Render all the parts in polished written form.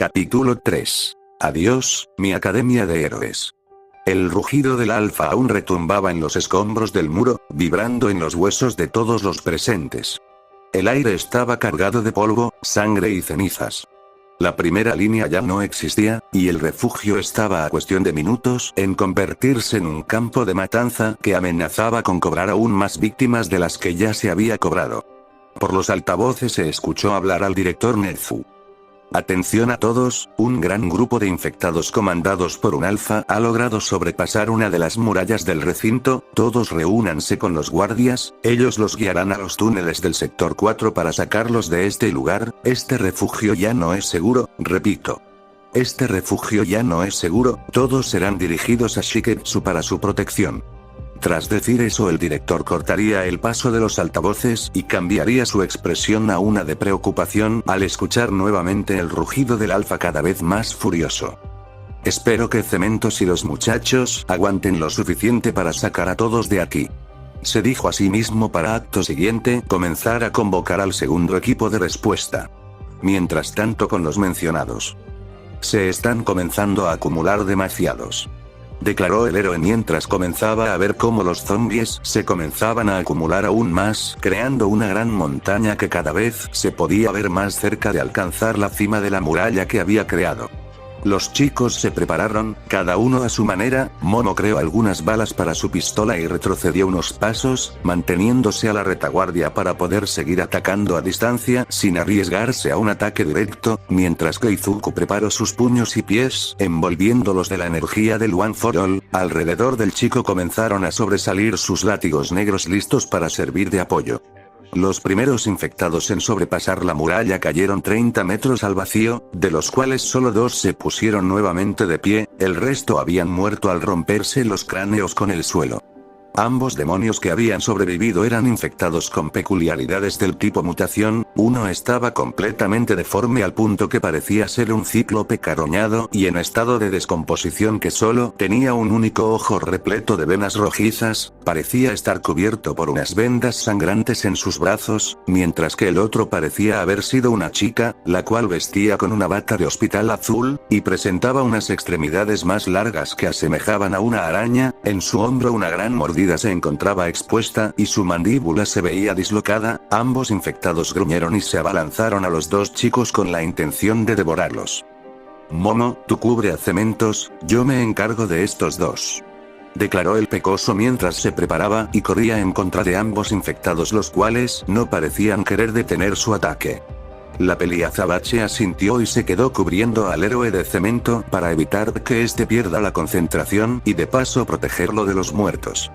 Capítulo 3. Adiós, mi academia de héroes. El rugido del alfa aún retumbaba en los escombros del muro, vibrando en los huesos de todos los presentes. El aire estaba cargado de polvo, sangre y cenizas. La primera línea ya no existía, y el refugio estaba a cuestión de minutos en convertirse en un campo de matanza que amenazaba con cobrar aún más víctimas de las que ya se había cobrado. Por los altavoces se escuchó hablar al director Nezu. Atención a todos, un gran grupo de infectados comandados por un alfa ha logrado sobrepasar una de las murallas del recinto, todos reúnanse con los guardias, ellos los guiarán a los túneles del sector 4 para sacarlos de este lugar, este refugio ya no es seguro, repito. Este refugio ya no es seguro, todos serán dirigidos a Shiketsu para su protección. Tras decir eso, el director cortaría el paso de los altavoces y cambiaría su expresión a una de preocupación al escuchar nuevamente el rugido del alfa cada vez más furioso. Espero que Cementos y los muchachos aguanten lo suficiente para sacar a todos de aquí. Se dijo a sí mismo para acto siguiente comenzar a convocar al segundo equipo de respuesta. Mientras tanto, con los mencionados, se están comenzando a acumular demasiados, declaró el héroe mientras comenzaba a ver cómo los zombies se comenzaban a acumular aún más, creando una gran montaña que cada vez se podía ver más cerca de alcanzar la cima de la muralla que había creado. Los chicos se prepararon, cada uno a su manera. Momo creó algunas balas para su pistola y retrocedió unos pasos, manteniéndose a la retaguardia para poder seguir atacando a distancia sin arriesgarse a un ataque directo, mientras que Izuku preparó sus puños y pies, envolviéndolos de la energía del One for All. Alrededor del chico comenzaron a sobresalir sus látigos negros listos para servir de apoyo. Los primeros infectados en sobrepasar la muralla cayeron 30 metros al vacío, de los cuales solo 2 se pusieron nuevamente de pie, el resto habían muerto al romperse los cráneos con el suelo. Ambos demonios que habían sobrevivido eran infectados con peculiaridades del tipo mutación, uno estaba completamente deforme al punto que parecía ser un cíclope carroñado y en estado de descomposición que solo tenía un único ojo repleto de venas rojizas, parecía estar cubierto por unas vendas sangrantes en sus brazos, mientras que el otro parecía haber sido una chica, la cual vestía con una bata de hospital azul, y presentaba unas extremidades más largas que asemejaban a una araña, en su hombro una gran mordida se encontraba expuesta y su mandíbula se veía dislocada. Ambos infectados gruñeron y se abalanzaron a los 2 chicos con la intención de devorarlos. Momo, tú cubre a Cementos, yo me encargo de estos 2. Declaró el pecoso mientras se preparaba y corría en contra de ambos infectados, los cuales no parecían querer detener su ataque. La Peliazabache asintió y se quedó cubriendo al héroe de cemento para evitar que éste pierda la concentración y de paso protegerlo de los muertos.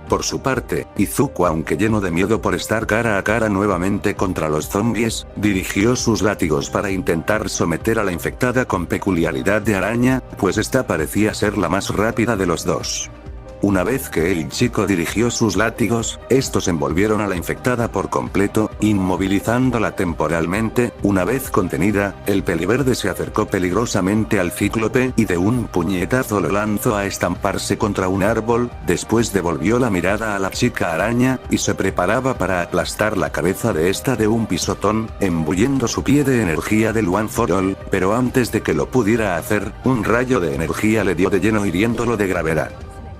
Por su parte, Izuku, aunque lleno de miedo por estar cara a cara nuevamente contra los zombies, dirigió sus látigos para intentar someter a la infectada con peculiaridad de araña, pues esta parecía ser la más rápida de los 2. Una vez que el chico dirigió sus látigos, estos envolvieron a la infectada por completo, inmovilizándola temporalmente. Una vez contenida, el peliverde se acercó peligrosamente al cíclope y de un puñetazo lo lanzó a estamparse contra un árbol, después devolvió la mirada a la chica araña, y se preparaba para aplastar la cabeza de esta de un pisotón, embulliendo su pie de energía del One for All, pero antes de que lo pudiera hacer, un rayo de energía le dio de lleno hiriéndolo de gravedad.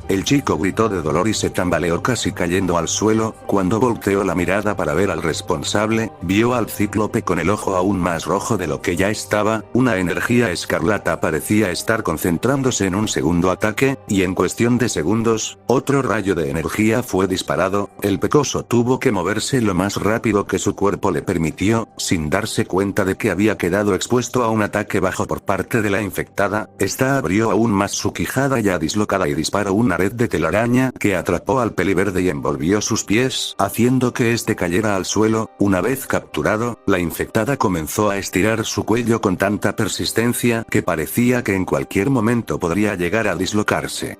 El chico gritó de dolor y se tambaleó casi cayendo al suelo. Cuando volteó la mirada para ver al responsable, vio al cíclope con el ojo aún más rojo de lo que ya estaba. Una energía escarlata parecía estar concentrándose en un segundo ataque, y en cuestión de segundos, otro rayo de energía fue disparado. El pecoso tuvo que moverse lo más rápido que su cuerpo le permitió, sin darse cuenta de que había quedado expuesto a un ataque bajo por parte de la infectada. Esta abrió aún más su quijada ya dislocada y disparó una red de telaraña que atrapó al peliverde y envolvió sus pies, haciendo que este cayera al suelo. Una vez capturado, la infectada comenzó a estirar su cuello con tanta persistencia que parecía que en cualquier momento podría llegar a dislocarse.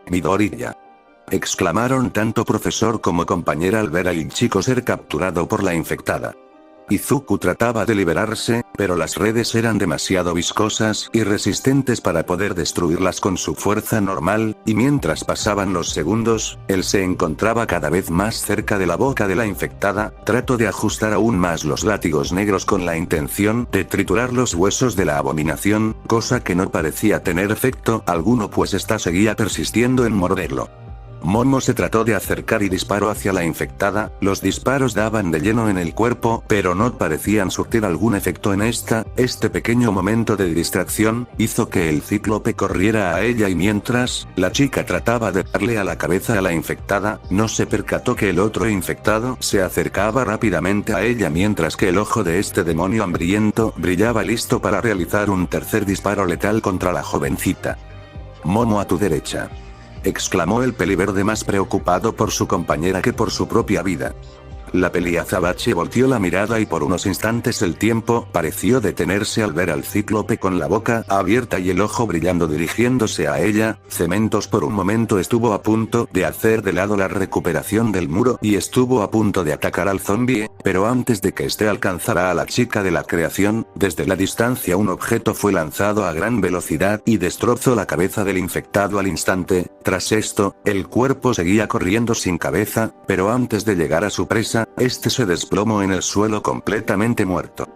Midoriya, exclamaron tanto profesor como compañera al ver al chico ser capturado por la infectada. Izuku trataba de liberarse, pero las redes eran demasiado viscosas y resistentes para poder destruirlas con su fuerza normal, y mientras pasaban los segundos, él se encontraba cada vez más cerca de la boca de la infectada. Trató de ajustar aún más los látigos negros con la intención de triturar los huesos de la abominación, cosa que no parecía tener efecto alguno pues esta seguía persistiendo en morderlo. Momo se trató de acercar y disparó hacia la infectada. Los disparos daban de lleno en el cuerpo, pero no parecían surtir algún efecto en esta. Este pequeño momento de distracción hizo que el cíclope corriera a ella y mientras la chica trataba de darle a la cabeza a la infectada, no se percató que el otro infectado se acercaba rápidamente a ella mientras que el ojo de este demonio hambriento brillaba listo para realizar un tercer disparo letal contra la jovencita. Momo a tu derecha, exclamó el peliverde más preocupado por su compañera que por su propia vida. La peliazabache volteó la mirada y por unos instantes el tiempo pareció detenerse al ver al cíclope con la boca abierta y el ojo brillando dirigiéndose a ella. Cementos por un momento estuvo a punto de hacer de lado la recuperación del muro y estuvo a punto de atacar al zombie, pero antes de que este alcanzara a la chica de la creación, desde la distancia un objeto fue lanzado a gran velocidad y destrozó la cabeza del infectado al instante. Tras esto, el cuerpo seguía corriendo sin cabeza, pero antes de llegar a su presa, este se desplomó en el suelo completamente muerto.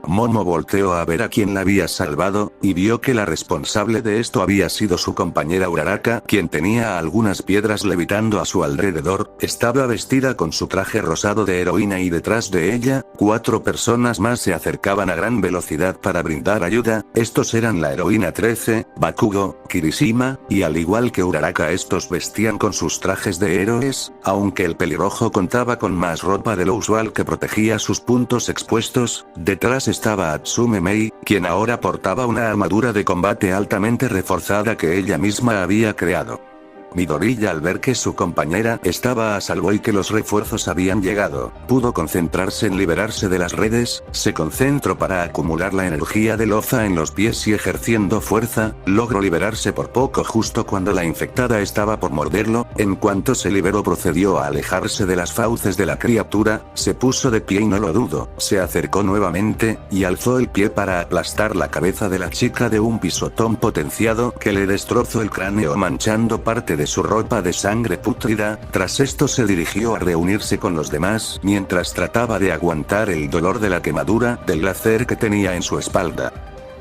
Momo volteó a ver a quien la había salvado, y vio que la responsable de esto había sido su compañera Uraraka, quien tenía algunas piedras levitando a su alrededor. Estaba vestida con su traje rosado de heroína y detrás de ella, 4 personas más se acercaban a gran velocidad para brindar ayuda. Estos eran la heroína 13, Bakugo, Kirishima, y al igual que Uraraka estos vestían con sus trajes de héroes, aunque el pelirrojo contaba con más ropa de lo usual que protegía sus puntos expuestos. Detrás estaba Atsume Mei, quien ahora portaba una armadura de combate altamente reforzada que ella misma había creado. Midoriya al ver que su compañera estaba a salvo y que los refuerzos habían llegado, pudo concentrarse en liberarse de las redes. Se concentró para acumular la energía de loza en los pies y ejerciendo fuerza, logró liberarse por poco justo cuando la infectada estaba por morderlo. En cuanto se liberó procedió a alejarse de las fauces de la criatura, se puso de pie y no lo dudó, se acercó nuevamente, y alzó el pie para aplastar la cabeza de la chica de un pisotón potenciado que le destrozó el cráneo manchando parte de su ropa de sangre pútrida. Tras esto se dirigió a reunirse con los demás mientras trataba de aguantar el dolor de la quemadura del láser que tenía en su espalda.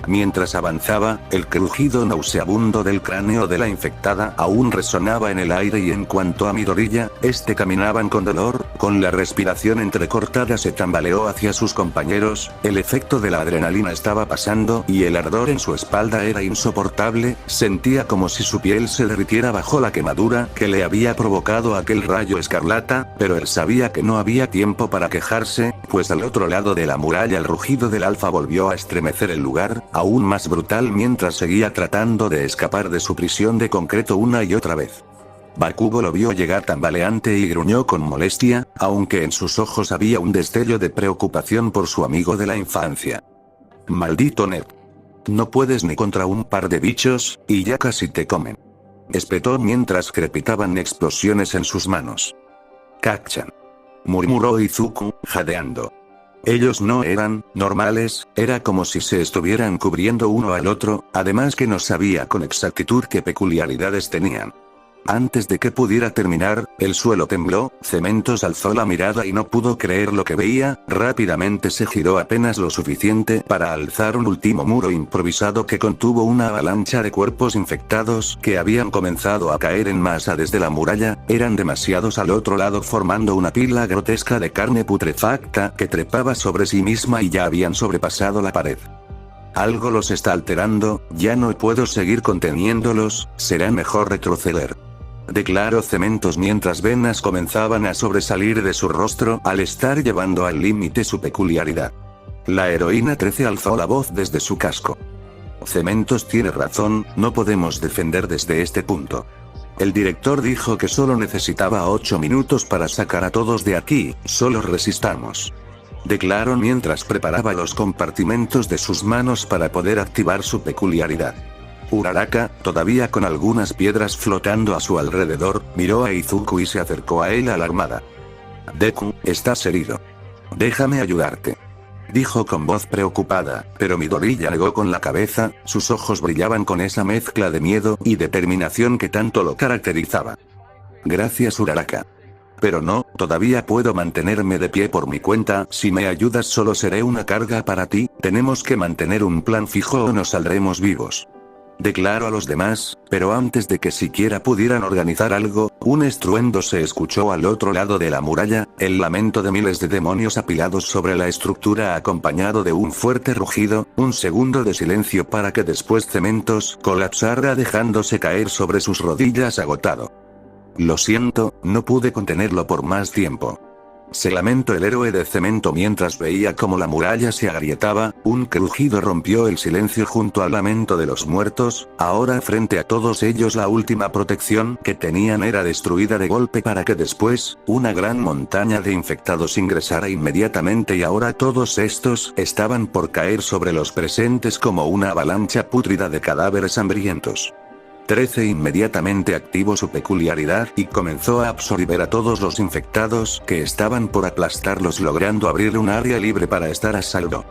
Mientras avanzaba, el crujido nauseabundo del cráneo de la infectada aún resonaba en el aire y en cuanto a Midoriya, caminaban con dolor, con la respiración entrecortada se tambaleó hacia sus compañeros. El efecto de la adrenalina estaba pasando y el ardor en su espalda era insoportable, sentía como si su piel se derritiera bajo la quemadura que le había provocado aquel rayo escarlata, pero él sabía que no había tiempo para quejarse, pues al otro lado de la muralla el rugido del alfa volvió a estremecer el lugar, aún más brutal mientras seguía tratando de escapar de su prisión de concreto una y otra vez. Bakugo lo vio llegar tambaleante y gruñó con molestia, aunque en sus ojos había un destello de preocupación por su amigo de la infancia. Maldito Ned. No puedes ni contra un par de bichos, y ya casi te comen. Espetó mientras crepitaban explosiones en sus manos. Kacchan. Murmuró Izuku, jadeando. Ellos no eran normales, era como si se estuvieran cubriendo uno al otro, además que no sabía con exactitud qué peculiaridades tenían. Antes de que pudiera terminar, el suelo tembló. Cementos alzó la mirada y no pudo creer lo que veía. Rápidamente se giró apenas lo suficiente para alzar un último muro improvisado que contuvo una avalancha de cuerpos infectados que habían comenzado a caer en masa desde la muralla. Eran demasiados al otro lado formando una pila grotesca de carne putrefacta que trepaba sobre sí misma y ya habían sobrepasado la pared. Algo los está alterando, ya no puedo seguir conteniéndolos, será mejor retroceder. Declaró Cementos mientras venas comenzaban a sobresalir de su rostro al estar llevando al límite su peculiaridad. La heroína 13 alzó la voz desde su casco. Cementos tiene razón, no podemos defender desde este punto. El director dijo que solo necesitaba 8 minutos para sacar a todos de aquí, solo resistamos. Declaró mientras preparaba los compartimentos de sus manos para poder activar su peculiaridad. Uraraka, todavía con algunas piedras flotando a su alrededor, miró a Izuku y se acercó a él alarmada. Deku, estás herido. Déjame ayudarte. dijo con voz preocupada, pero Midori ya negó con la cabeza, sus ojos brillaban con esa mezcla de miedo y determinación que tanto lo caracterizaba. Gracias Uraraka. Pero no, todavía puedo mantenerme de pie por mi cuenta, si me ayudas solo seré una carga para ti, tenemos que mantener un plan fijo o no saldremos vivos. Declaró a los demás, pero antes de que siquiera pudieran organizar algo, un estruendo se escuchó al otro lado de la muralla, el lamento de miles de demonios apilados sobre la estructura acompañado de un fuerte rugido, un segundo de silencio para que después Cementos colapsara dejándose caer sobre sus rodillas agotado. Lo siento, no pude contenerlo por más tiempo. Se lamentó el héroe de cemento mientras veía cómo la muralla se agrietaba, un crujido rompió el silencio junto al lamento de los muertos, ahora frente a todos ellos la última protección que tenían era destruida de golpe para que después, una gran montaña de infectados ingresara inmediatamente y ahora todos estos estaban por caer sobre los presentes como una avalancha pútrida de cadáveres hambrientos. 13 inmediatamente activó su peculiaridad y comenzó a absorber a todos los infectados que estaban por aplastarlos logrando abrir un área libre para estar a salvo.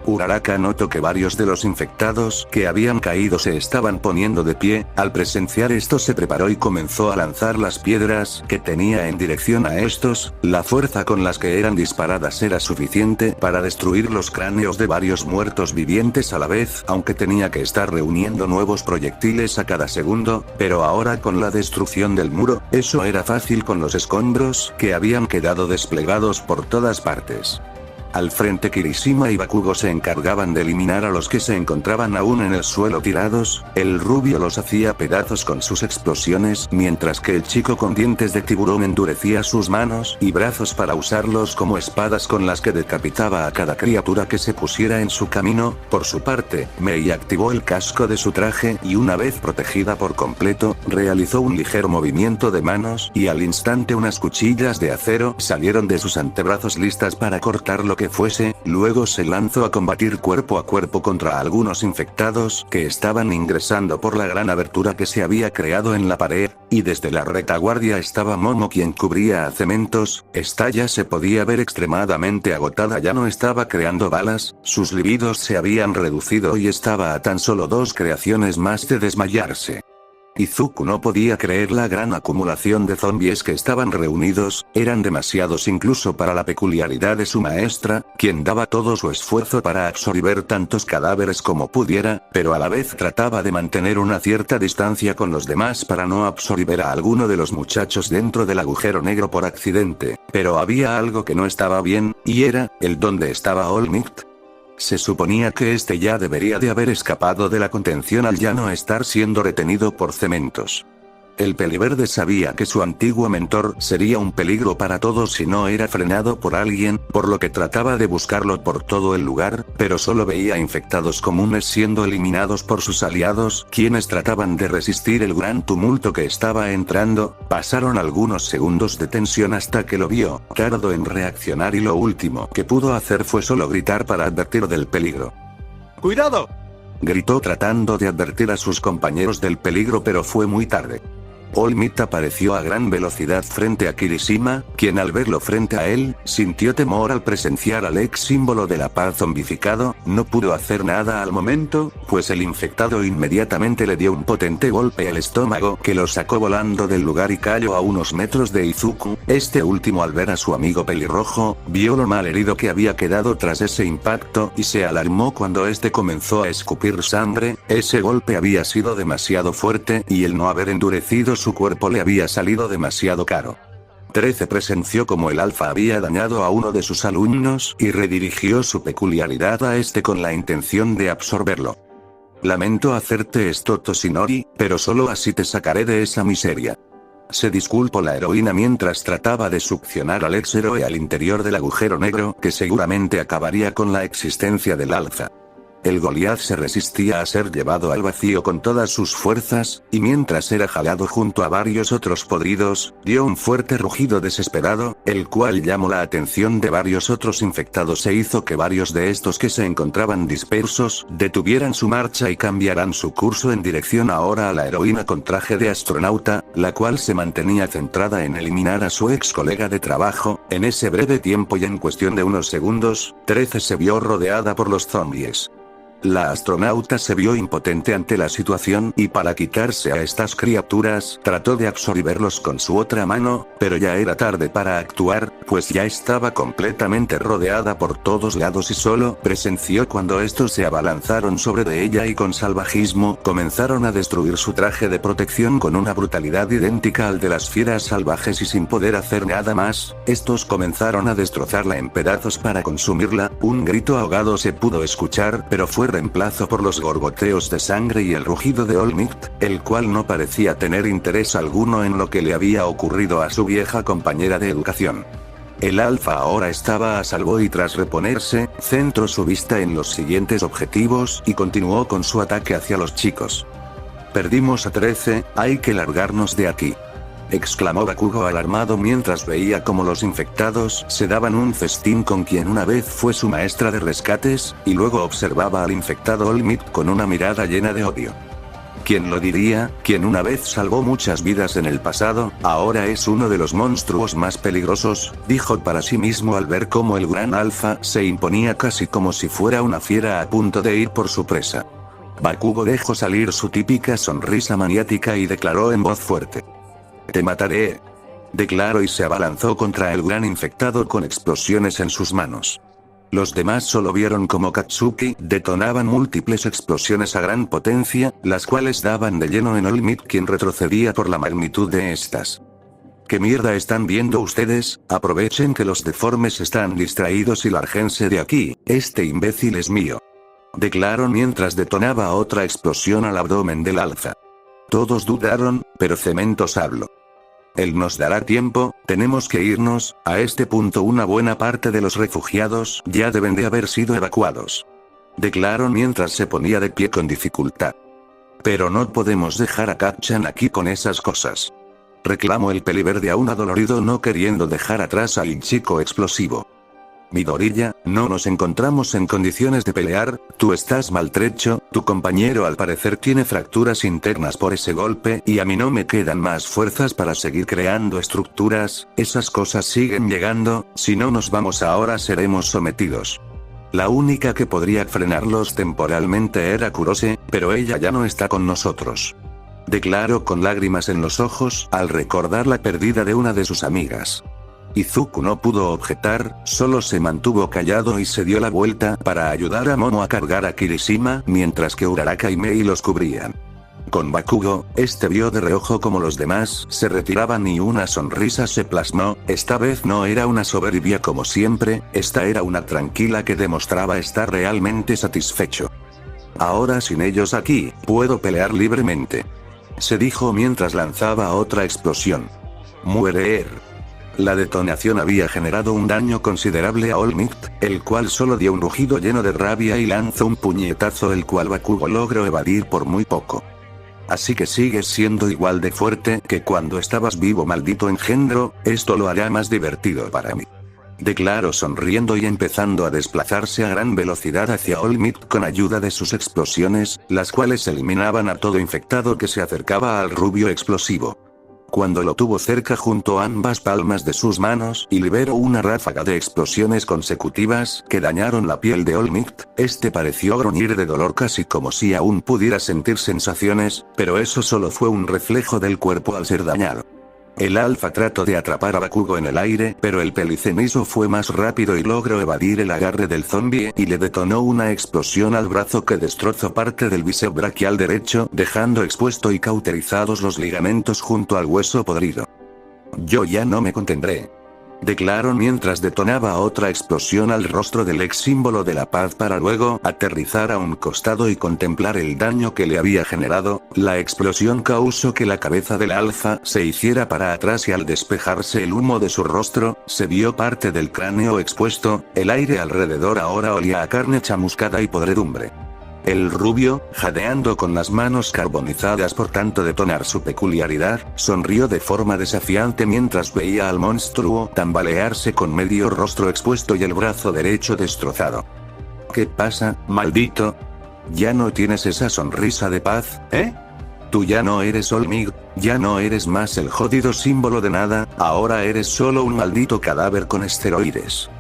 Uraraka notó que varios de los infectados que habían caído se estaban poniendo de pie, al presenciar esto se preparó y comenzó a lanzar las piedras que tenía en dirección a estos, la fuerza con las que eran disparadas era suficiente para destruir los cráneos de varios muertos vivientes a la vez, aunque tenía que estar reuniendo nuevos proyectiles a cada segundo, pero ahora con la destrucción del muro, eso era fácil con los escombros que habían quedado desplegados por todas partes. Al frente Kirishima y Bakugo se encargaban de eliminar a los que se encontraban aún en el suelo tirados, el rubio los hacía pedazos con sus explosiones mientras que el chico con dientes de tiburón endurecía sus manos y brazos para usarlos como espadas con las que decapitaba a cada criatura que se pusiera en su camino. Por su parte, Mei activó el casco de su traje y una vez protegida por completo, realizó un ligero movimiento de manos y al instante unas cuchillas de acero salieron de sus antebrazos listas para cortar lo que fuese, luego se lanzó a combatir cuerpo a cuerpo contra algunos infectados que estaban ingresando por la gran abertura que se había creado en la pared, y desde la retaguardia estaba Momo quien cubría a Cementos, esta ya se podía ver extremadamente agotada, ya no estaba creando balas, sus libidos se habían reducido y estaba a tan solo 2 creaciones más de desmayarse. Izuku no podía creer la gran acumulación de zombies que estaban reunidos, eran demasiados incluso para la peculiaridad de su maestra, quien daba todo su esfuerzo para absorber tantos cadáveres como pudiera, pero a la vez trataba de mantener una cierta distancia con los demás para no absorber a alguno de los muchachos dentro del agujero negro por accidente, pero había algo que no estaba bien, y era, el donde estaba All Might. Se suponía que este ya debería de haber escapado de la contención al ya no estar siendo retenido por Cementos. El peliverde sabía que su antiguo mentor sería un peligro para todos si no era frenado por alguien, por lo que trataba de buscarlo por todo el lugar, pero solo veía infectados comunes siendo eliminados por sus aliados, quienes trataban de resistir el gran tumulto que estaba entrando. Pasaron algunos segundos de tensión hasta que lo vio, tardó en reaccionar y lo último que pudo hacer fue solo gritar para advertir del peligro. ¡Cuidado!, gritó tratando de advertir a sus compañeros del peligro, pero fue muy tarde. All Might apareció a gran velocidad frente a Kirishima, quien al verlo frente a él, sintió temor al presenciar al ex símbolo de la paz zombificado, no pudo hacer nada al momento, pues el infectado inmediatamente le dio un potente golpe al estómago que lo sacó volando del lugar y cayó a unos metros de Izuku. Este último al ver a su amigo pelirrojo, vio lo mal herido que había quedado tras ese impacto y se alarmó cuando este comenzó a escupir sangre, ese golpe había sido demasiado fuerte y el no haber endurecido su cuerpo le había salido demasiado caro. 13 presenció como el alfa había dañado a uno de sus alumnos y redirigió su peculiaridad a este con la intención de absorberlo. Lamento hacerte esto, Toshinori, pero solo así te sacaré de esa miseria. Se disculpó la heroína mientras trataba de succionar al ex héroe al interior del agujero negro que seguramente acabaría con la existencia del alfa. El Goliath se resistía a ser llevado al vacío con todas sus fuerzas, y mientras era jalado junto a varios otros podridos, dio un fuerte rugido desesperado, el cual llamó la atención de varios otros infectados e hizo que varios de estos que se encontraban dispersos, detuvieran su marcha y cambiaran su curso en dirección ahora a la heroína con traje de astronauta, la cual se mantenía centrada en eliminar a su ex colega de trabajo. En ese breve tiempo y en cuestión de unos segundos, 13 se vio rodeada por los zombies. La astronauta se vio impotente ante la situación y para quitarse a estas criaturas, trató de absorberlos con su otra mano, pero ya era tarde para actuar, pues ya estaba completamente rodeada por todos lados y solo presenció cuando estos se abalanzaron sobre de ella y con salvajismo comenzaron a destruir su traje de protección con una brutalidad idéntica al de las fieras salvajes y sin poder hacer nada más, estos comenzaron a destrozarla en pedazos para consumirla. Un grito ahogado se pudo escuchar, pero fue reemplazo por los gorgoteos de sangre y el rugido de Olmigt, el cual no parecía tener interés alguno en lo que le había ocurrido a su vieja compañera de educación. El alfa ahora estaba a salvo y tras reponerse, centró su vista en los siguientes objetivos y continuó con su ataque hacia los chicos. Perdimos a 13, hay que largarnos de aquí, exclamó Bakugo alarmado mientras veía cómo los infectados se daban un festín con quien una vez fue su maestra de rescates, y luego observaba al infectado Olmigt con una mirada llena de odio. ¿Quién lo diría? Quien una vez salvó muchas vidas en el pasado, ahora es uno de los monstruos más peligrosos, dijo para sí mismo al ver cómo el gran alfa se imponía casi como si fuera una fiera a punto de ir por su presa. Bakugo dejó salir su típica sonrisa maniática y declaró en voz fuerte: «Te mataré», declaró y se abalanzó contra el gran infectado con explosiones en sus manos. Los demás solo vieron como Katsuki detonaban múltiples explosiones a gran potencia, las cuales daban de lleno en Olmigt, quien retrocedía por la magnitud de estas. ¿Qué mierda están viendo ustedes? Aprovechen que los deformes están distraídos y lárguense de aquí, este imbécil es mío, declaró mientras detonaba otra explosión al abdomen del alfa. Todos dudaron, pero Cementos habló. Él nos dará tiempo, tenemos que irnos. A este punto una buena parte de los refugiados ya deben de haber sido evacuados, declaró mientras se ponía de pie con dificultad. Pero no podemos dejar a Kacchan aquí con esas cosas, reclamó el peliverde aún adolorido, no queriendo dejar atrás al chico explosivo. Midoriya, no nos encontramos en condiciones de pelear, tú estás maltrecho, tu compañero al parecer tiene fracturas internas por ese golpe y a mí no me quedan más fuerzas para seguir creando estructuras, esas cosas siguen llegando, si no nos vamos ahora seremos sometidos. La única que podría frenarlos temporalmente era Kurose, pero ella ya no está con nosotros, declaró con lágrimas en los ojos al recordar la pérdida de una de sus amigas. Izuku no pudo objetar, solo se mantuvo callado y se dio la vuelta para ayudar a Momo a cargar a Kirishima mientras que Uraraka y Mei los cubrían. Con Bakugo, este vio de reojo como los demás se retiraban y una sonrisa se plasmó, esta vez no era una soberbia como siempre, esta era una tranquila que demostraba estar realmente satisfecho. Ahora sin ellos aquí, puedo pelear libremente, se dijo mientras lanzaba otra explosión. Muere. La detonación había generado un daño considerable a Olmigt, el cual solo dio un rugido lleno de rabia y lanzó un puñetazo el cual Bakugo logró evadir por muy poco. Así que sigues siendo igual de fuerte que cuando estabas vivo, maldito engendro, esto lo hará más divertido para mí, declaró sonriendo y empezando a desplazarse a gran velocidad hacia Olmigt con ayuda de sus explosiones, las cuales eliminaban a todo infectado que se acercaba al rubio explosivo. Cuando lo tuvo cerca junto a ambas palmas de sus manos y liberó una ráfaga de explosiones consecutivas que dañaron la piel de Olmigt, este pareció gruñir de dolor casi como si aún pudiera sentir sensaciones, pero eso solo fue un reflejo del cuerpo al ser dañado. El alfa trató de atrapar a Bakugo en el aire, pero el pelicenizo fue más rápido y logró evadir el agarre del zombie y le detonó una explosión al brazo que destrozó parte del bíceps braquial derecho, dejando expuesto y cauterizados los ligamentos junto al hueso podrido. Yo ya no me contendré, declaró mientras detonaba otra explosión al rostro del ex símbolo de la paz para luego aterrizar a un costado y contemplar el daño que le había generado. La explosión causó que la cabeza del alfa se hiciera para atrás y al despejarse el humo de su rostro, se vio parte del cráneo expuesto, el aire alrededor ahora olía a carne chamuscada y podredumbre. El rubio, jadeando con las manos carbonizadas por tanto detonar su peculiaridad, sonrió de forma desafiante mientras veía al monstruo tambalearse con medio rostro expuesto y el brazo derecho destrozado. ¿Qué pasa, maldito? ¿Ya no tienes esa sonrisa de paz, eh? Tú ya no eres Olmig, ya no eres más el jodido símbolo de nada, ahora eres solo un maldito cadáver con esteroides.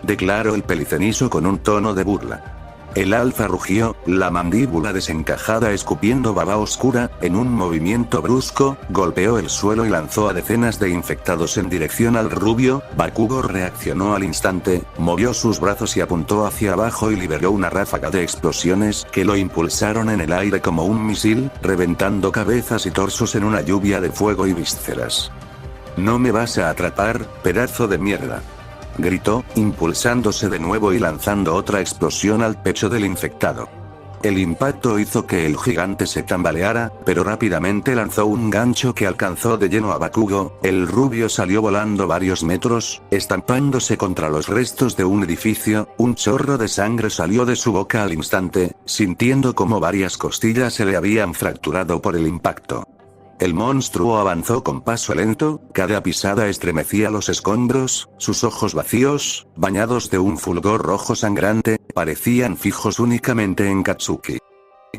Declaró el pelicenizo con un tono de burla. El alfa rugió, la mandíbula desencajada escupiendo baba oscura, en un movimiento brusco, golpeó el suelo y lanzó a decenas de infectados en dirección al rubio. Bakugo reaccionó al instante, movió sus brazos y apuntó hacia abajo y liberó una ráfaga de explosiones que lo impulsaron en el aire como un misil, reventando cabezas y torsos en una lluvia de fuego y vísceras. «No me vas a atrapar, pedazo de mierda», gritó, impulsándose de nuevo y lanzando otra explosión al pecho del infectado. El impacto hizo que el gigante se tambaleara, pero rápidamente lanzó un gancho que alcanzó de lleno a Bakugo. El rubio salió volando varios metros, estampándose contra los restos de un edificio. Un chorro de sangre salió de su boca al instante, sintiendo como varias costillas se le habían fracturado por el impacto. El monstruo avanzó con paso lento, cada pisada estremecía los escombros, sus ojos vacíos, bañados de un fulgor rojo sangrante, parecían fijos únicamente en Katsuki.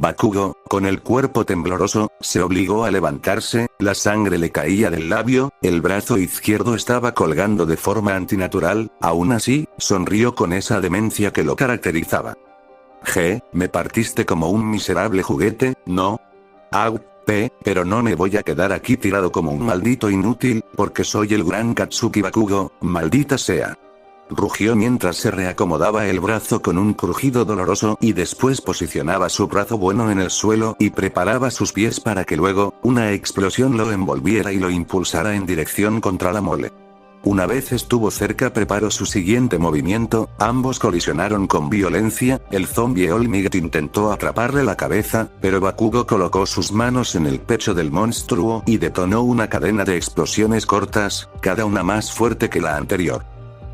Bakugo, con el cuerpo tembloroso, se obligó a levantarse, la sangre le caía del labio, el brazo izquierdo estaba colgando de forma antinatural, aún así, sonrió con esa demencia que lo caracterizaba. Me partiste como un miserable juguete, ¿no? Au. Pero no me voy a quedar aquí tirado como un maldito inútil, porque soy el gran Katsuki Bakugo, maldita sea. Rugió mientras se reacomodaba el brazo con un crujido doloroso y después posicionaba su brazo bueno en el suelo y preparaba sus pies para que luego, una explosión lo envolviera y lo impulsara en dirección contra la mole. Una vez estuvo cerca preparó su siguiente movimiento, ambos colisionaron con violencia, el zombie Olmig intentó atraparle la cabeza, pero Bakugo colocó sus manos en el pecho del monstruo y detonó una cadena de explosiones cortas, cada una más fuerte que la anterior.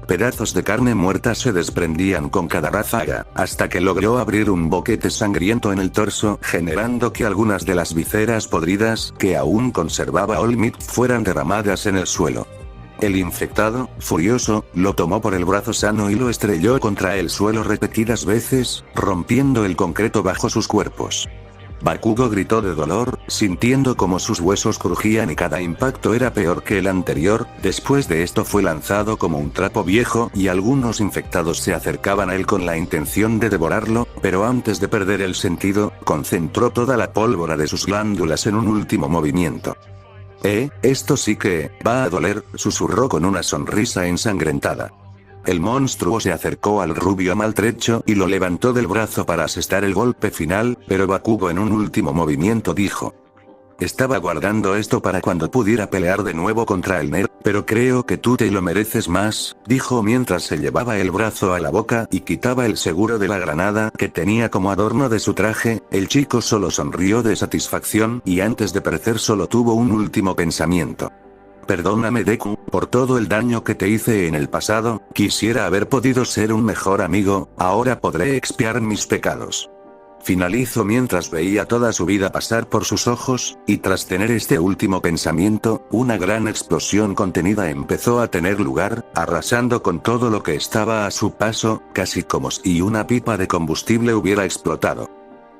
Pedazos de carne muerta se desprendían con cada ráfaga, hasta que logró abrir un boquete sangriento en el torso, generando que algunas de las vísceras podridas que aún conservaba Olmig fueran derramadas en el suelo. El infectado, furioso, lo tomó por el brazo sano y lo estrelló contra el suelo repetidas veces, rompiendo el concreto bajo sus cuerpos. Bakugo gritó de dolor, sintiendo como sus huesos crujían y cada impacto era peor que el anterior. Después de esto fue lanzado como un trapo viejo y algunos infectados se acercaban a él con la intención de devorarlo, pero antes de perder el sentido, concentró toda la pólvora de sus glándulas en un último movimiento. Esto sí que va a doler, susurró con una sonrisa ensangrentada. El monstruo se acercó al rubio maltrecho y lo levantó del brazo para asestar el golpe final, pero Bakugo en un último movimiento dijo: «Estaba guardando esto para cuando pudiera pelear de nuevo contra el nerd, pero creo que tú te lo mereces más», dijo mientras se llevaba el brazo a la boca y quitaba el seguro de la granada que tenía como adorno de su traje. El chico solo sonrió de satisfacción y antes de perecer solo tuvo un último pensamiento. «Perdóname Deku, por todo el daño que te hice en el pasado, quisiera haber podido ser un mejor amigo, ahora podré expiar mis pecados». Finalizó mientras veía toda su vida pasar por sus ojos, y tras tener este último pensamiento, una gran explosión contenida empezó a tener lugar, arrasando con todo lo que estaba a su paso, casi como si una pipa de combustible hubiera explotado.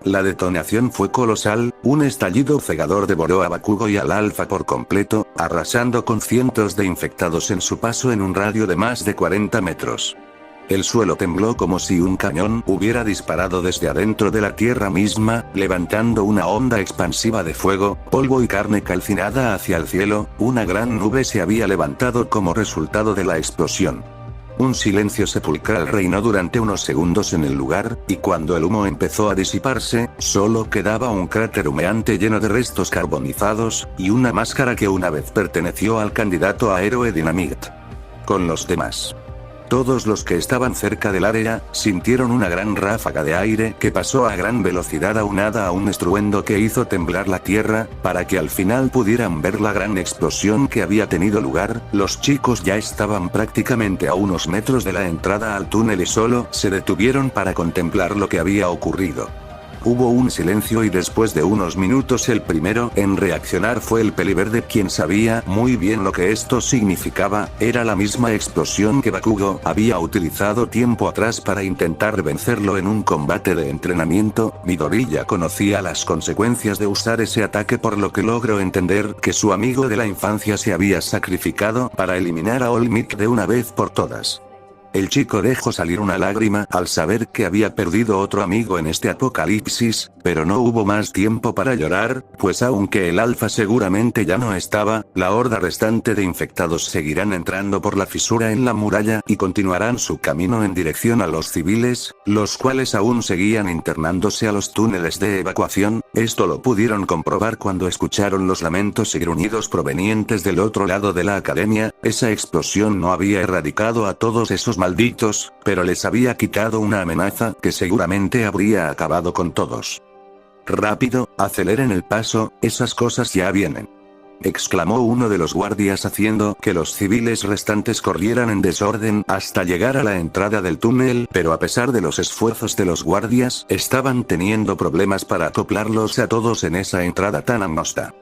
La detonación fue colosal, un estallido cegador devoró a Bakugo y al alfa por completo, arrasando con cientos de infectados en su paso en un radio de más de 40 metros. El suelo tembló como si un cañón hubiera disparado desde adentro de la tierra misma, levantando una onda expansiva de fuego, polvo y carne calcinada hacia el cielo. Una gran nube se había levantado como resultado de la explosión. Un silencio sepulcral reinó durante unos segundos en el lugar, y cuando el humo empezó a disiparse, solo quedaba un cráter humeante lleno de restos carbonizados, y una máscara que una vez perteneció al candidato a héroe Dynamite. Con los demás. Todos los que estaban cerca del área, sintieron una gran ráfaga de aire que pasó a gran velocidad aunada a un estruendo que hizo temblar la tierra, para que al final pudieran ver la gran explosión que había tenido lugar. Los chicos ya estaban prácticamente a unos metros de la entrada al túnel y solo se detuvieron para contemplar lo que había ocurrido. Hubo un silencio y después de unos minutos el primero en reaccionar fue el peliverde, quien sabía muy bien lo que esto significaba. Era la misma explosión que Bakugo había utilizado tiempo atrás para intentar vencerlo en un combate de entrenamiento. Midori ya conocía las consecuencias de usar ese ataque, por lo que logró entender que su amigo de la infancia se había sacrificado para eliminar a All Might de una vez por todas. El chico dejó salir una lágrima al saber que había perdido otro amigo en este apocalipsis, pero no hubo más tiempo para llorar, pues aunque el alfa seguramente ya no estaba, la horda restante de infectados seguirán entrando por la fisura en la muralla y continuarán su camino en dirección a los civiles, los cuales aún seguían internándose a los túneles de evacuación. Esto lo pudieron comprobar cuando escucharon los lamentos y gruñidos provenientes del otro lado de la academia. Esa explosión no había erradicado a todos esos malditos, pero les había quitado una amenaza que seguramente habría acabado con todos. «Rápido, aceleren el paso, esas cosas ya vienen», exclamó uno de los guardias, haciendo que los civiles restantes corrieran en desorden hasta llegar a la entrada del túnel, pero a pesar de los esfuerzos de los guardias, estaban teniendo problemas para acoplarlos a todos en esa entrada tan angosta.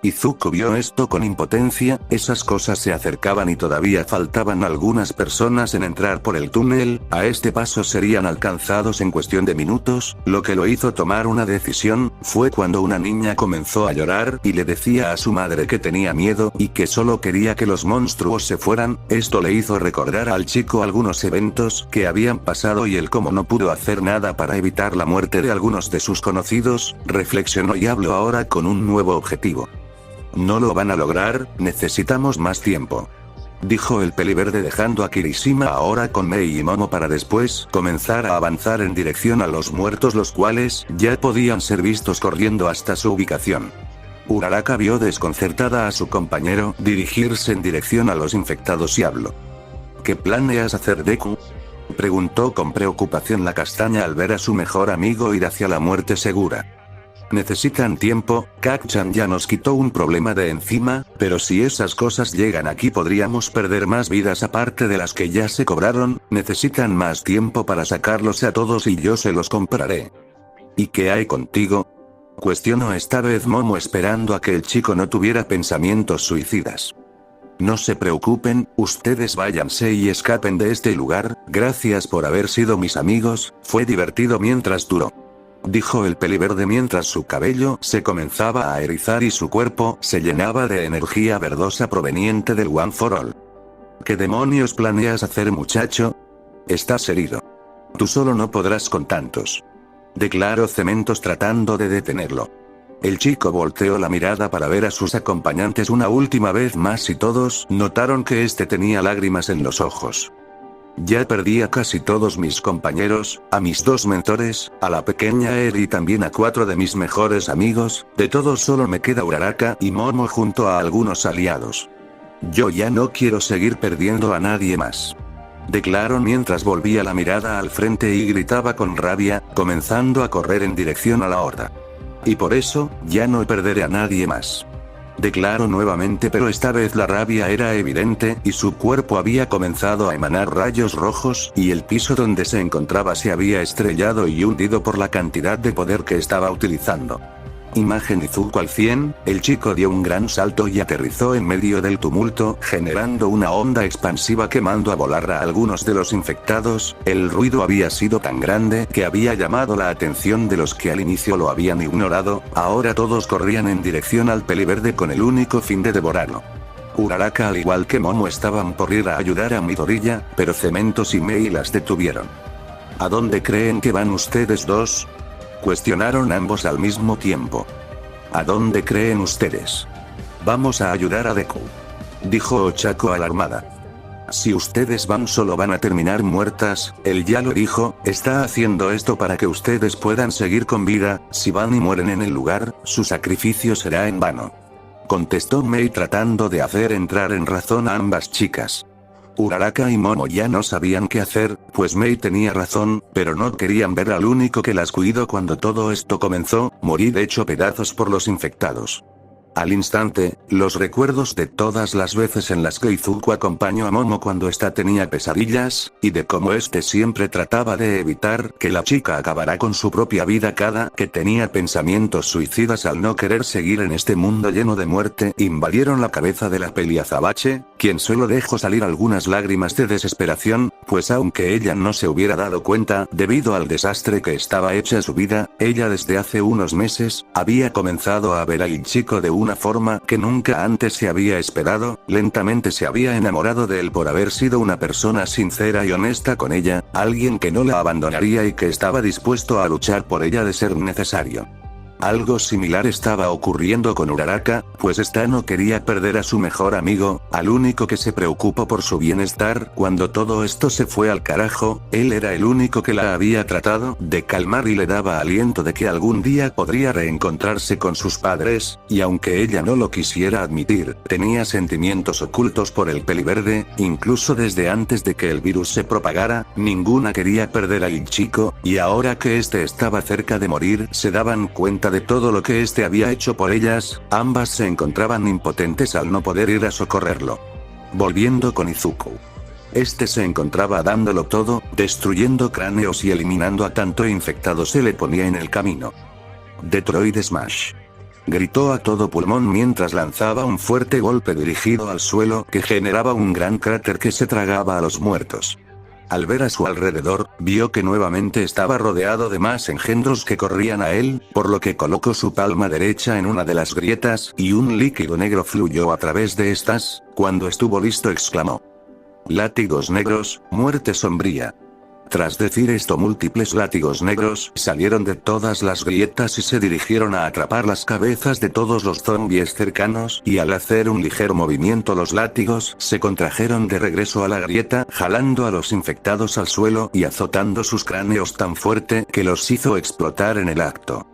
Izuku vio esto con impotencia. Esas cosas se acercaban y todavía faltaban algunas personas en entrar por el túnel. A este paso serían alcanzados en cuestión de minutos. Lo que lo hizo tomar una decisión fue cuando una niña comenzó a llorar y le decía a su madre que tenía miedo y que solo quería que los monstruos se fueran. Esto le hizo recordar al chico algunos eventos que habían pasado y él, como no pudo hacer nada para evitar la muerte de algunos de sus conocidos, reflexionó y habló ahora con un nuevo objetivo. «No lo van a lograr, necesitamos más tiempo», dijo el peliverde, dejando a Kirishima ahora con Mei y Momo para después comenzar a avanzar en dirección a los muertos, los cuales ya podían ser vistos corriendo hasta su ubicación. Uraraka vio desconcertada a su compañero dirigirse en dirección a los infectados y habló. «¿Qué planeas hacer, Deku?», preguntó con preocupación la castaña al ver a su mejor amigo ir hacia la muerte segura. «Necesitan tiempo, Kacchan ya nos quitó un problema de encima, pero si esas cosas llegan aquí podríamos perder más vidas aparte de las que ya se cobraron. Necesitan más tiempo para sacarlos a todos y yo se los compraré». «¿Y qué hay contigo?», cuestionó esta vez Momo, esperando a que el chico no tuviera pensamientos suicidas. «No se preocupen, ustedes váyanse y escapen de este lugar. Gracias por haber sido mis amigos, fue divertido mientras duró», dijo el peliverde mientras su cabello se comenzaba a erizar y su cuerpo se llenaba de energía verdosa proveniente del One for All. «¿Qué demonios planeas hacer, muchacho? Estás herido. Tú solo no podrás con tantos», declaró Cementos tratando de detenerlo. El chico volteó la mirada para ver a sus acompañantes una última vez más y todos notaron que este tenía lágrimas en los ojos. «Ya perdí a casi todos mis compañeros, a mis dos mentores, a la pequeña Eri y también a 4 de mis mejores amigos. De todos solo me queda Uraraka y Momo junto a algunos aliados. Yo ya no quiero seguir perdiendo a nadie más», declaró mientras volvía la mirada al frente y gritaba con rabia, comenzando a correr en dirección a la horda. «Y por eso, ya no perderé a nadie más», declaró nuevamente, pero esta vez la rabia era evidente y su cuerpo había comenzado a emanar rayos rojos y el piso donde se encontraba se había estrellado y hundido por la cantidad de poder que estaba utilizando. Imagen Izuku al 100, el chico dio un gran salto y aterrizó en medio del tumulto, generando una onda expansiva que mandó a volar a algunos de los infectados. El ruido había sido tan grande que había llamado la atención de los que al inicio lo habían ignorado. Ahora todos corrían en dirección al peliverde con el único fin de devorarlo. Uraraka al igual que Momo estaban por ir a ayudar a Midoriya, pero Cementos y Mei las detuvieron. «¿A dónde creen que van ustedes dos?», cuestionaron ambos al mismo tiempo. «¿A dónde creen ustedes?». «Vamos a ayudar a Deku», dijo Ochako alarmada. «Si ustedes van solo van a terminar muertas, él ya lo dijo, está haciendo esto para que ustedes puedan seguir con vida. Si van y mueren en el lugar, su sacrificio será en vano», contestó Mei tratando de hacer entrar en razón a ambas chicas. Uraraka y Momo ya no sabían qué hacer, pues Mei tenía razón, pero no querían ver al único que las cuidó cuando todo esto comenzó, morir hecho pedazos por los infectados. Al instante, los recuerdos de todas las veces en las que Izuku acompañó a Momo cuando ésta tenía pesadillas, y de cómo éste siempre trataba de evitar que la chica acabara con su propia vida cada que tenía pensamientos suicidas al no querer seguir en este mundo lleno de muerte, invadieron la cabeza de la Peliazabache, quien solo dejó salir algunas lágrimas de desesperación, pues aunque ella no se hubiera dado cuenta, debido al desastre que estaba hecha su vida, ella desde hace unos meses, había comenzado a ver al chico de una forma que nunca antes se había esperado, lentamente se había enamorado de él por haber sido una persona sincera y honesta con ella, alguien que no la abandonaría y que estaba dispuesto a luchar por ella de ser necesario. Algo similar estaba ocurriendo con Uraraka, pues esta no quería perder a su mejor amigo, al único que se preocupó por su bienestar. Cuando todo esto se fue al carajo, él era el único que la había tratado de calmar y le daba aliento de que algún día podría reencontrarse con sus padres, y aunque ella no lo quisiera admitir, tenía sentimientos ocultos por el Peliverde, incluso desde antes de que el virus se propagara. Ninguna quería perder al chico, y ahora que este estaba cerca de morir, se daban cuenta de todo lo que este había hecho por ellas. Ambas se encontraban impotentes al no poder ir a socorrerlo. Volviendo con Izuku. Este se encontraba dándolo todo, destruyendo cráneos y eliminando a tanto infectado se le ponía en el camino. Detroit Smash. Gritó a todo pulmón mientras lanzaba un fuerte golpe dirigido al suelo que generaba un gran cráter que se tragaba a los muertos. Al ver a su alrededor, vio que nuevamente estaba rodeado de más engendros que corrían a él, por lo que colocó su palma derecha en una de las grietas, y un líquido negro fluyó a través de estas. Cuando estuvo listo exclamó: «Látigos negros, muerte sombría». Tras decir esto, múltiples látigos negros salieron de todas las grietas y se dirigieron a atrapar las cabezas de todos los zombies cercanos, y al hacer un ligero movimiento los látigos se contrajeron de regreso a la grieta, jalando a los infectados al suelo y azotando sus cráneos tan fuerte que los hizo explotar en el acto.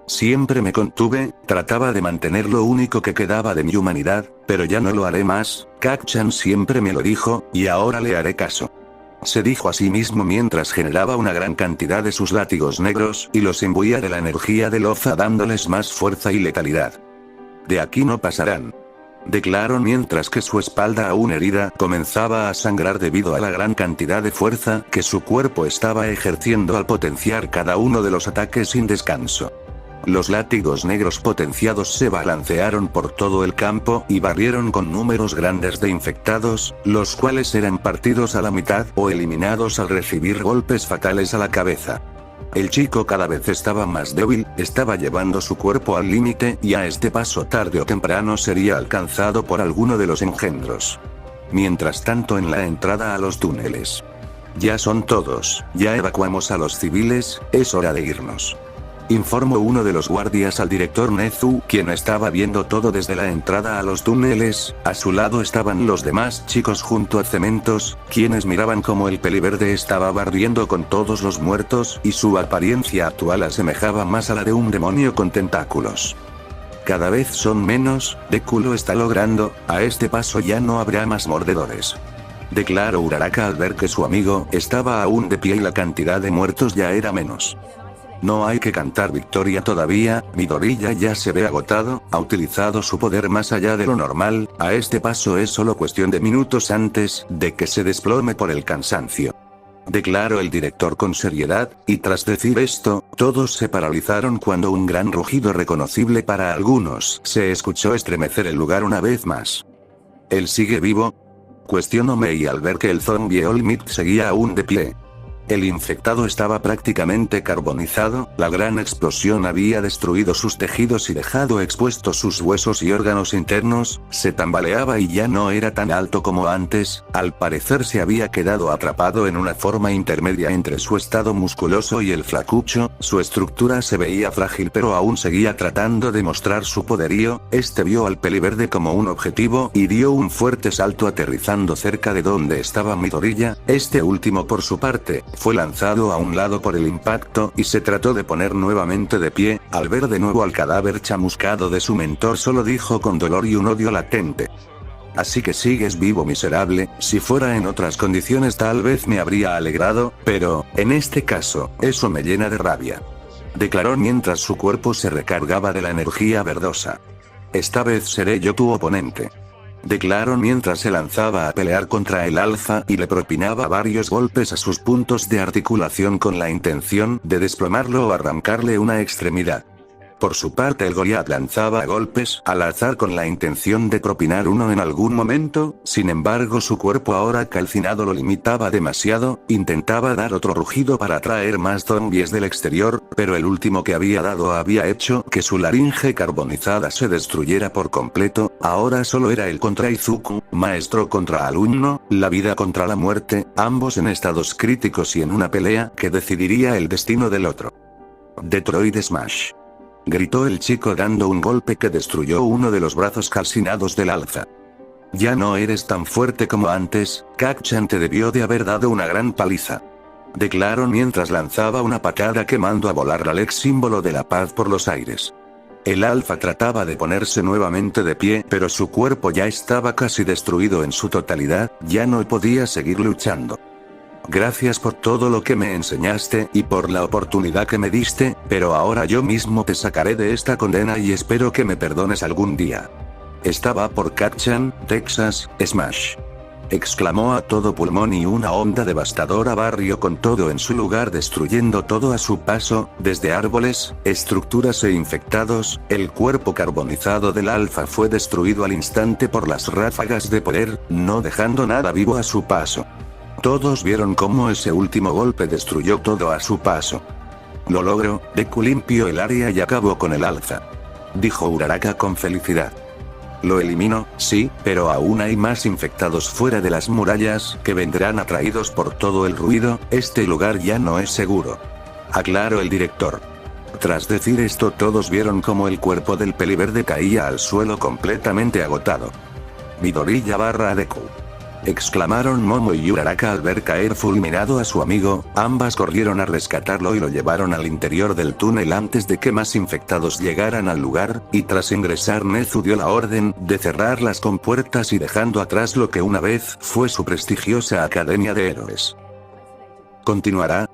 Siempre me contuve, trataba de mantener lo único que quedaba de mi humanidad, pero ya no lo haré más. Kacchan siempre me lo dijo, y ahora le haré caso. Se dijo a sí mismo mientras generaba una gran cantidad de sus látigos negros y los imbuía de la energía de Loza dándoles más fuerza y letalidad. «De aquí no pasarán», declaró mientras que su espalda aún herida comenzaba a sangrar debido a la gran cantidad de fuerza que su cuerpo estaba ejerciendo al potenciar cada uno de los ataques sin descanso. Los látigos negros potenciados se balancearon por todo el campo y barrieron con números grandes de infectados, los cuales eran partidos a la mitad o eliminados al recibir golpes fatales a la cabeza. El chico cada vez estaba más débil, estaba llevando su cuerpo al límite y a este paso tarde o temprano sería alcanzado por alguno de los engendros. Mientras tanto, en la entrada a los túneles. «Ya son todos, ya evacuamos a los civiles, es hora de irnos», informó uno de los guardias al director Nezu, quien estaba viendo todo desde la entrada a los túneles. A su lado estaban los demás chicos junto a Cementos, quienes miraban cómo el Peliverde estaba barriendo con todos los muertos, y su apariencia actual asemejaba más a la de un demonio con tentáculos. «Cada vez son menos, Deku lo está logrando, a este paso ya no habrá más mordedores», declaró Uraraka al ver que su amigo estaba aún de pie y la cantidad de muertos ya era menos. «No hay que cantar victoria todavía, Midoriya ya se ve agotado, ha utilizado su poder más allá de lo normal, a este paso es solo cuestión de minutos antes de que se desplome por el cansancio», declaró el director con seriedad, y tras decir esto, todos se paralizaron cuando un gran rugido reconocible para algunos se escuchó estremecer el lugar una vez más. «¿Él sigue vivo?», cuestionó Mei al ver que el zombie All Might seguía aún de pie. El infectado estaba prácticamente carbonizado, la gran explosión había destruido sus tejidos y dejado expuestos sus huesos y órganos internos, se tambaleaba y ya no era tan alto como antes, al parecer se había quedado atrapado en una forma intermedia entre su estado musculoso y el flacucho. Su estructura se veía frágil pero aún seguía tratando de mostrar su poderío. Este vio al Peliverde como un objetivo y dio un fuerte salto aterrizando cerca de donde estaba Midoriya. Este último por su parte, fue lanzado a un lado por el impacto y se trató de poner nuevamente de pie. Al ver de nuevo al cadáver chamuscado de su mentor solo dijo con dolor y un odio latente: «Así que sigues vivo, miserable, si fuera en otras condiciones tal vez me habría alegrado, pero, en este caso, eso me llena de rabia», declaró mientras su cuerpo se recargaba de la energía verdosa. Esta vez seré yo tu oponente. Declaró mientras se lanzaba a pelear contra el alfa y le propinaba varios golpes a sus puntos de articulación con la intención de desplomarlo o arrancarle una extremidad. Por su parte el Goliat lanzaba golpes al azar con la intención de propinar uno en algún momento, sin embargo su cuerpo ahora calcinado lo limitaba demasiado, intentaba dar otro rugido para atraer más zombies del exterior, pero el último que había dado había hecho que su laringe carbonizada se destruyera por completo, ahora solo era el contra Izuku, maestro contra alumno, la vida contra la muerte, ambos en estados críticos y en una pelea que decidiría el destino del otro. Detroit Smash. Gritó el chico dando un golpe que destruyó uno de los brazos calcinados del alza. Ya no eres tan fuerte como antes, Kacchan te debió de haber dado una gran paliza. Declaró mientras lanzaba una patada que mandó a volar al ex símbolo de la paz por los aires. El alfa trataba de ponerse nuevamente de pie, pero su cuerpo ya estaba casi destruido en su totalidad, ya no podía seguir luchando. Gracias por todo lo que me enseñaste y por la oportunidad que me diste, pero ahora yo mismo te sacaré de esta condena y espero que me perdones algún día. Estaba por Kacchan, Texas, Smash. Exclamó a todo pulmón y una onda devastadora barrió con todo en su lugar destruyendo todo a su paso, desde árboles, estructuras e infectados, el cuerpo carbonizado del alfa fue destruido al instante por las ráfagas de poder, no dejando nada vivo a su paso. Todos vieron cómo ese último golpe destruyó todo a su paso. Lo logró, Deku limpió el área y acabó con el alza. Dijo Uraraka con felicidad. Lo eliminó, sí, pero aún hay más infectados fuera de las murallas, que vendrán atraídos por todo el ruido, este lugar ya no es seguro. Aclaró el director. Tras decir esto todos vieron cómo el cuerpo del peliverde caía al suelo completamente agotado. Midoriya barra Deku. Exclamaron Momo y Uraraka al ver caer fulminado a su amigo, ambas corrieron a rescatarlo y lo llevaron al interior del túnel antes de que más infectados llegaran al lugar, y tras ingresar Nezu dio la orden de cerrar las compuertas y dejando atrás lo que una vez fue su prestigiosa Academia de Héroes. Continuará,